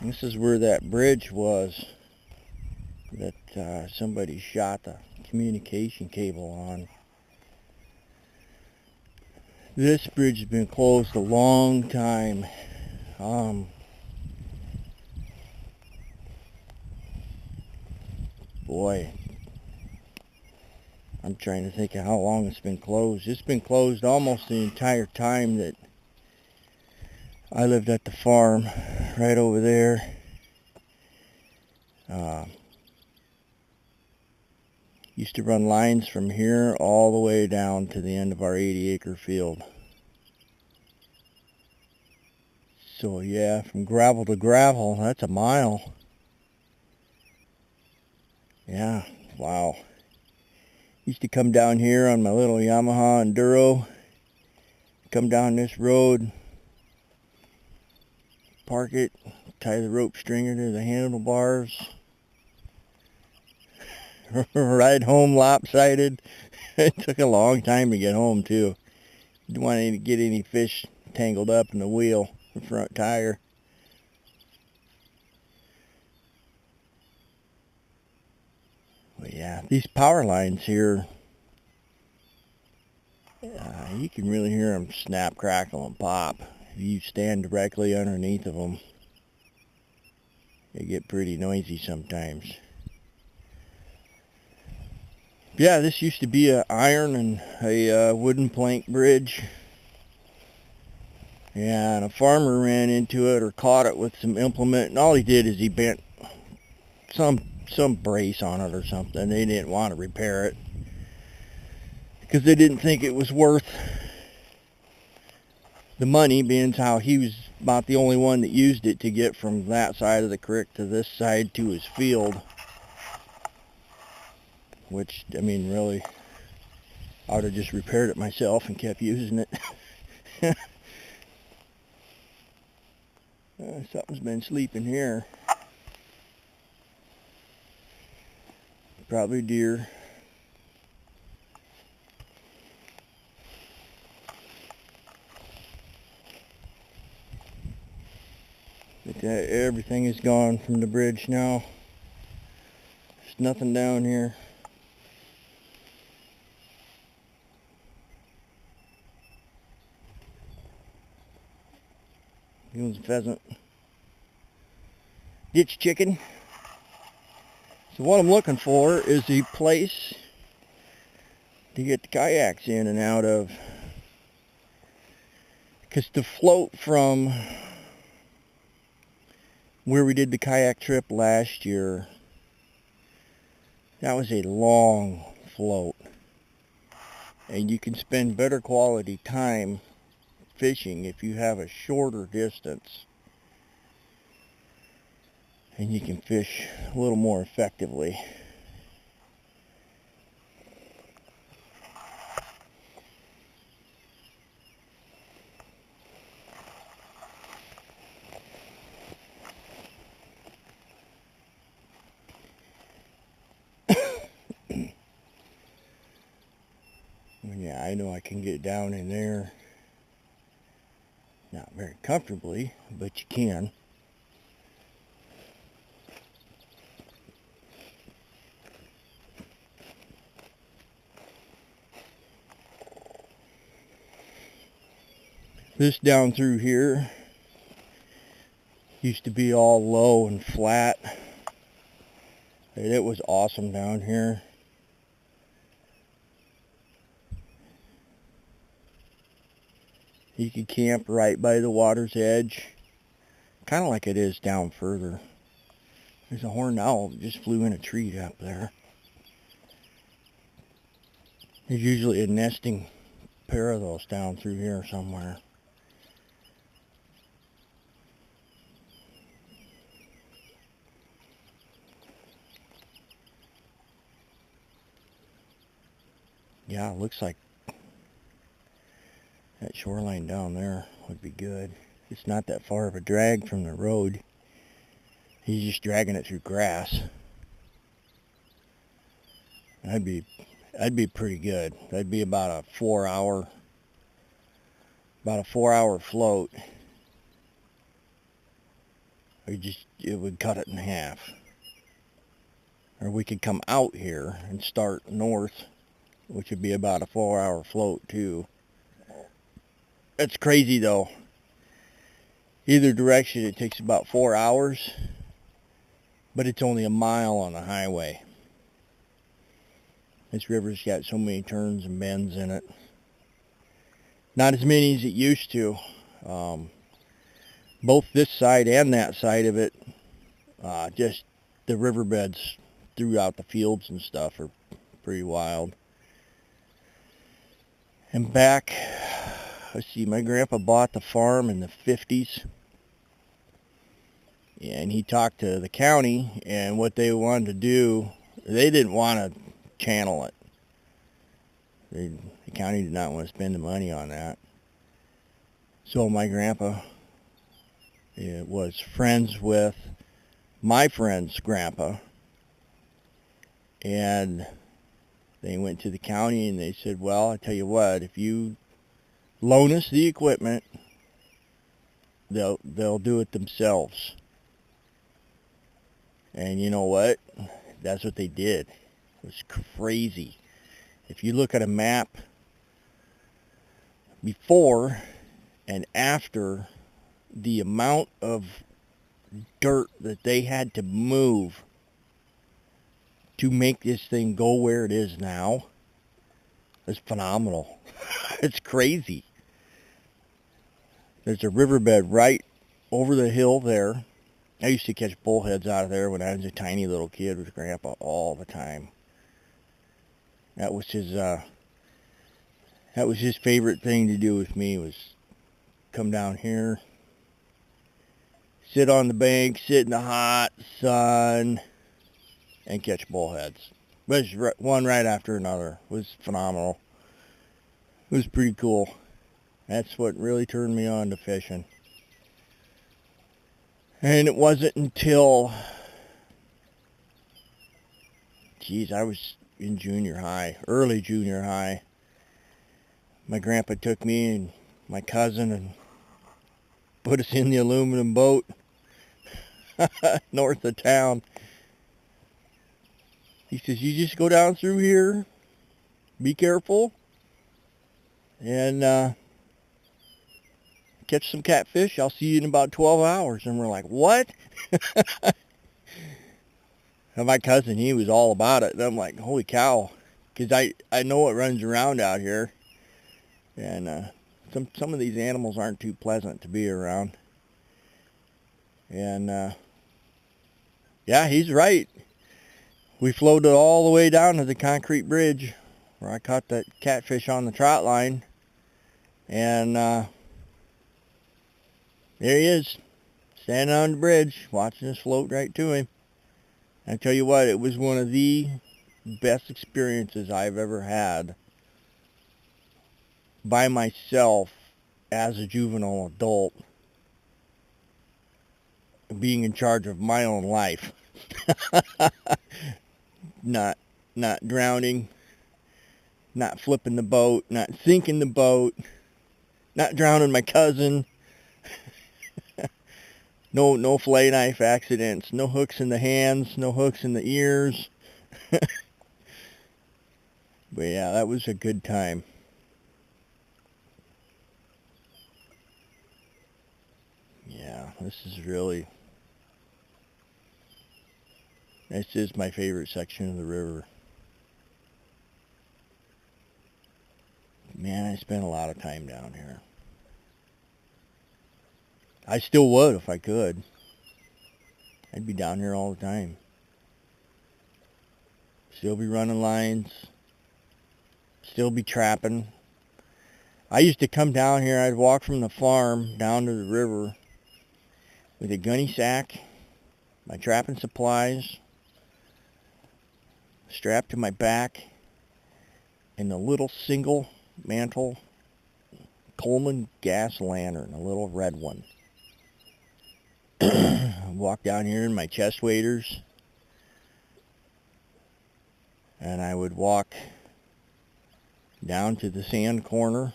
This is where that bridge was that somebody shot the communication cable on. This bridge has been closed a long time. Boy, I'm trying to think of how long it's been closed. It's been closed almost the entire time that I lived at the farm right over there. Used to run lines from here all the way down to the end of our 80-acre field. So yeah, from gravel to gravel, that's a mile. Yeah, wow. Used to come down here on my little Yamaha Enduro, come down this road, park it, tie the rope stringer to the handlebars, ride home lopsided. It took a long time to get home too. Didn't want to get any fish tangled up in the wheel, the front tire. But yeah, these power lines here, you can really hear them snap, crackle, and pop. If you stand directly underneath of them, they get pretty noisy sometimes. Yeah, this used to be an iron and a wooden plank bridge. Yeah, and a farmer ran into it or caught it with some implement, and all he did is he bent some brace on it or something. They didn't want to repair it because they didn't think it was worth the money, being how he was about the only one that used it to get from that side of the creek to this side to his field. Which, I mean, really, I would have just repaired it myself and kept using it. Something's been sleeping here. Probably deer. But everything is gone from the bridge now. There's nothing down here. Here's a pheasant. Ditch chicken. So what I'm looking for is a place to get the kayaks in and out of. Because to float from where we did the kayak trip last year, that was a long float. And you can spend better quality time fishing if you have a shorter distance. And you can fish a little more effectively. Yeah, I know I can get down in there. Not very comfortably, but you can. This down through here used to be all low and flat. And it was awesome down here. You could camp right by the water's edge, kind of like it is down further. There's a horned owl that just flew in a tree up there. There's usually a nesting pair of those down through here somewhere. Yeah, it looks like that shoreline down there would be good. It's not that far of a drag from the road. He's just dragging it through grass. That'd be pretty good. That'd be about a 4-hour float. it would cut it in half. Or we could come out here and start north, which would be about a 4-hour float too. That's crazy though. Either direction it takes about 4 hours, but it's only a mile on the highway. This river's got so many turns and bends in it. Not as many as it used to. Both this side and that side of it, just the riverbeds throughout the fields and stuff are pretty wild. And back, let's see, my grandpa bought the farm in the 50s. And he talked to the county, and what they wanted to do, they didn't want to channel it. The county did not want to spend the money on that. So my grandpa was friends with my friend's grandpa, and they went to the county and they said, well, I tell you what, if you loan us the equipment, they'll do it themselves. And you know what? That's what they did. It was crazy. If you look at a map before and after, the amount of dirt that they had to move to make this thing go where it is now is phenomenal. It's crazy. There's a riverbed right over the hill there. I used to catch bullheads out of there when I was a tiny little kid with Grandpa all the time. That was his favorite thing to do with me, was come down here, sit on the bank, sit in the hot sun, and catch bullheads. But one right after another. It was phenomenal. It was pretty cool. That's what really turned me on to fishing. And it wasn't until, I was in junior high, early junior high. My grandpa took me and my cousin and put us in the aluminum boat north of town. He says, you just go down through here, be careful, and catch some catfish. I'll see you in about 12 hours. And we're like, what? And my cousin, he was all about it. And I'm like, holy cow. Because I know what runs around out here. And some of these animals aren't too pleasant to be around. And yeah, he's right. We floated all the way down to the concrete bridge where I caught that catfish on the trot line. And there he is, standing on the bridge, watching us float right to him. I tell you what, it was one of the best experiences I've ever had by myself as a juvenile adult, being in charge of my own life. Not drowning, not flipping the boat, not sinking the boat, not drowning my cousin. No fillet knife accidents, no hooks in the hands, no hooks in the ears. But yeah, that was a good time. Yeah, this is my favorite section of the river. Man, I spent a lot of time down here. I still would if I could. I'd be down here all the time. Still be running lines. Still be trapping. I used to come down here, I'd walk from the farm down to the river with a gunny sack, my trapping supplies, strapped to my back, and a little single mantle Coleman gas lantern, a little red one. Walk down here in my chest waders, and I would walk down to the sand corner,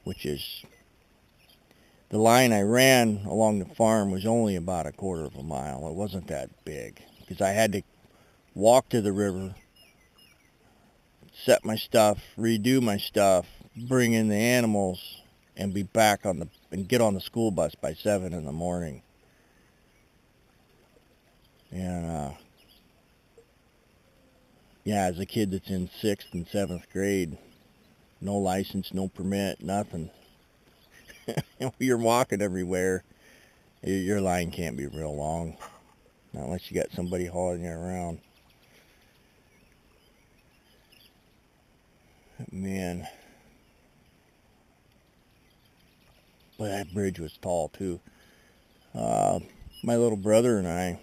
which is the line I ran along the farm was only about a quarter of a mile. It wasn't that big because I had to walk to the river, set my stuff, redo my stuff, bring in the animals, and be back and get on the school bus by 7 in the morning. And yeah, as a kid that's in 6th and 7th grade, no license, no permit, nothing. You're walking everywhere. Your line can't be real long, not unless you got somebody hauling you around. Man, but that bridge was tall too. My little brother and I,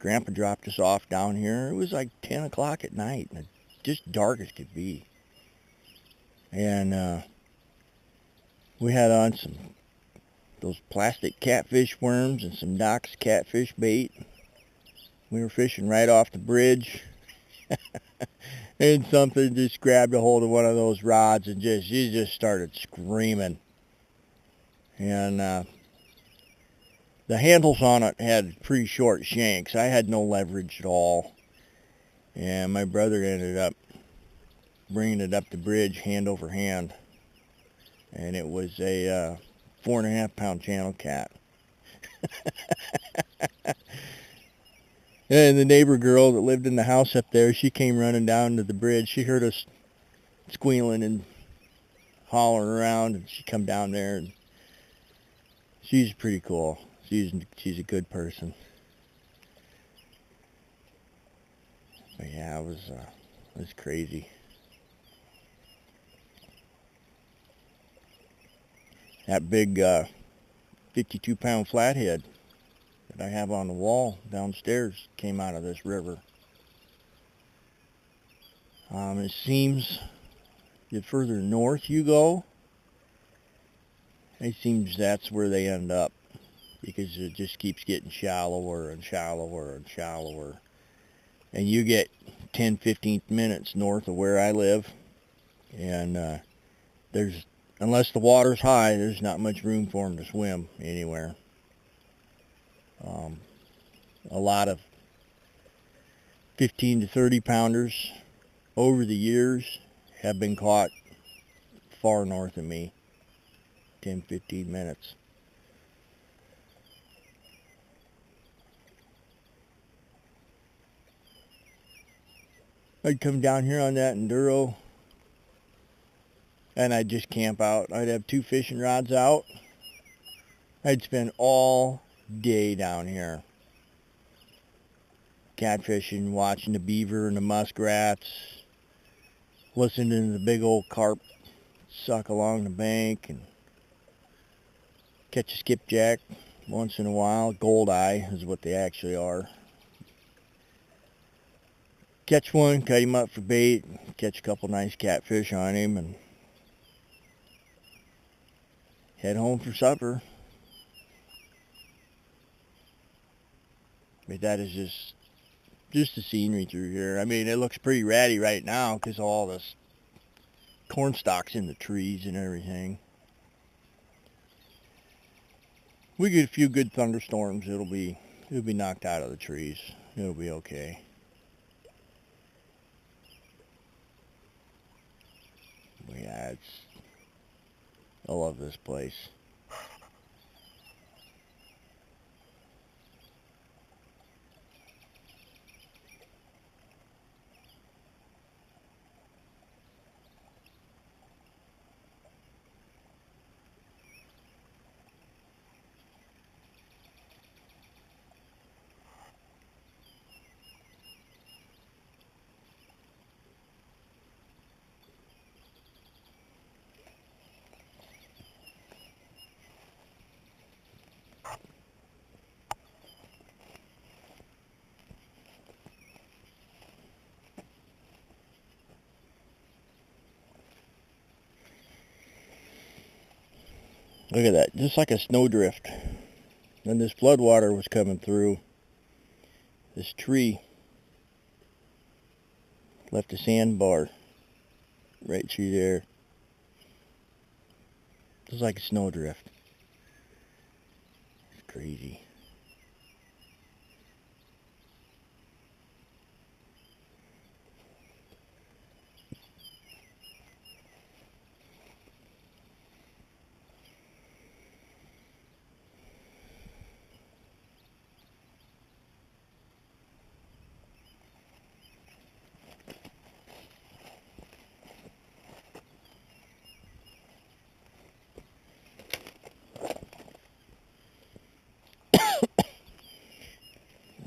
Grandpa dropped us off down here. It was like 10 o'clock at night, and just dark as could be. And we had on those plastic catfish worms and some Doc's catfish bait. We were fishing right off the bridge. And something just grabbed a hold of one of those rods and she just started screaming. And the handles on it had pretty short shanks. I had no leverage at all. And my brother ended up bringing it up the bridge hand over hand. And it was a 4.5-pound channel cat. And the neighbor girl that lived in the house up there, she came running down to the bridge. She heard us squealing and hollering around, and she come down there. And she's pretty cool. She's a good person. But yeah, it was crazy. That big 52-pound flathead that I have on the wall downstairs came out of this river. It seems the further north you go, it seems that's where they end up, because it just keeps getting shallower and shallower and shallower. And you get 10-15 minutes north of where I live, and unless the water's high, there's not much room for them to swim anywhere. A lot of 15 to 30 pounders over the years have been caught far north of me. 10-15 minutes. I'd come down here on that enduro and I'd just camp out. I'd have 2 fishing rods out. I'd spend all day down here catfishing, watching the beaver and the muskrats, listening to the big old carp suck along the bank, and catch a skipjack once in a while. Goldeye is what they actually are. Catch one, cut him up for bait, catch a couple nice catfish on him, and head home for supper. But that is just the scenery through here. I mean, it looks pretty ratty right now because of all this corn stalks in the trees and everything. We get a few good thunderstorms, it'll be knocked out of the trees. It'll be okay. But yeah, I love this place. Look at that, just like a snowdrift. When this floodwater was coming through, this tree left a sandbar right through there. Just like a snowdrift. crazy.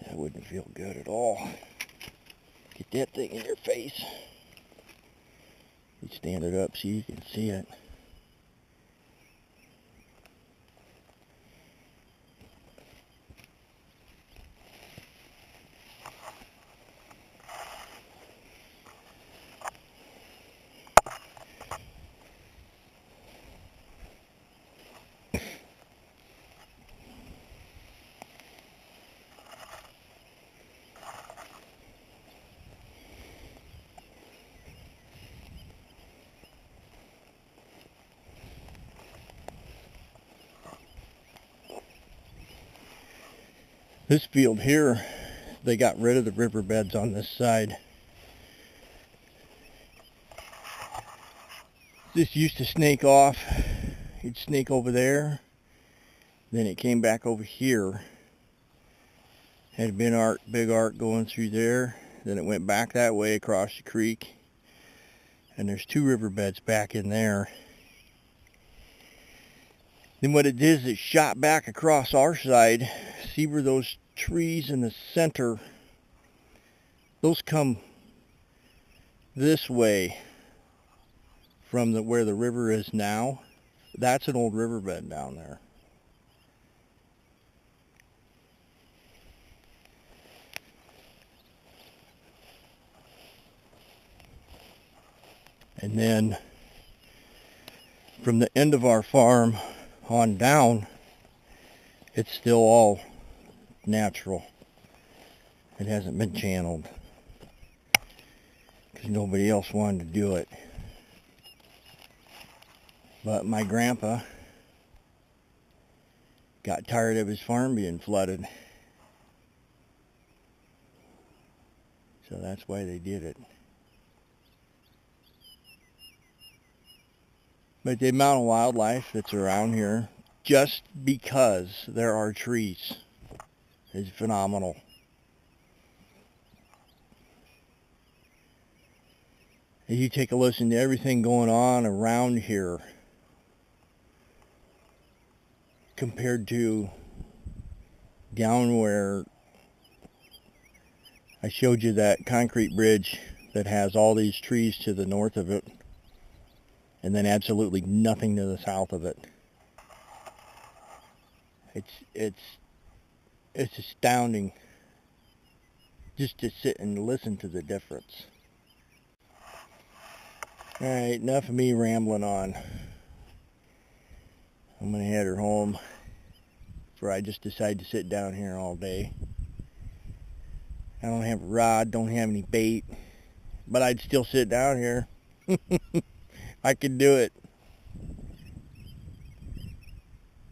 That wouldn't feel good at all. Get that thing in your face. You stand it up so you can see it. This field here, they got rid of the riverbeds on this side. This used to snake off. It'd snake over there. Then it came back over here. Had been big arc going through there. Then it went back that way across the creek. And there's two riverbeds back in there. Then what it did is it shot back across our side. See where those trees in the center, those come this way from where the river is now. That's an old riverbed down there. And then from the end of our farm on down, it's still all natural. It hasn't been channeled because nobody else wanted to do it. But my grandpa got tired of his farm being flooded. So that's why they did it. But the amount of wildlife that's around here, just because there are trees, is phenomenal. If you take a listen to everything going on around here compared to down where I showed you that concrete bridge that has all these trees to the north of it and then absolutely nothing to the south of it. It's astounding just to sit and listen to the difference. Alright, enough of me rambling on. I'm gonna head her home before I just decide to sit down here all day. I don't have a rod, don't have any bait, but I'd still sit down here. I could do it.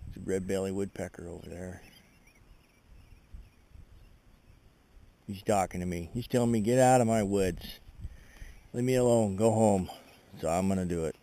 There's a red-bellied woodpecker over there. He's talking to me. He's telling me, get out of my woods. Leave me alone, go home. So I'm gonna do it.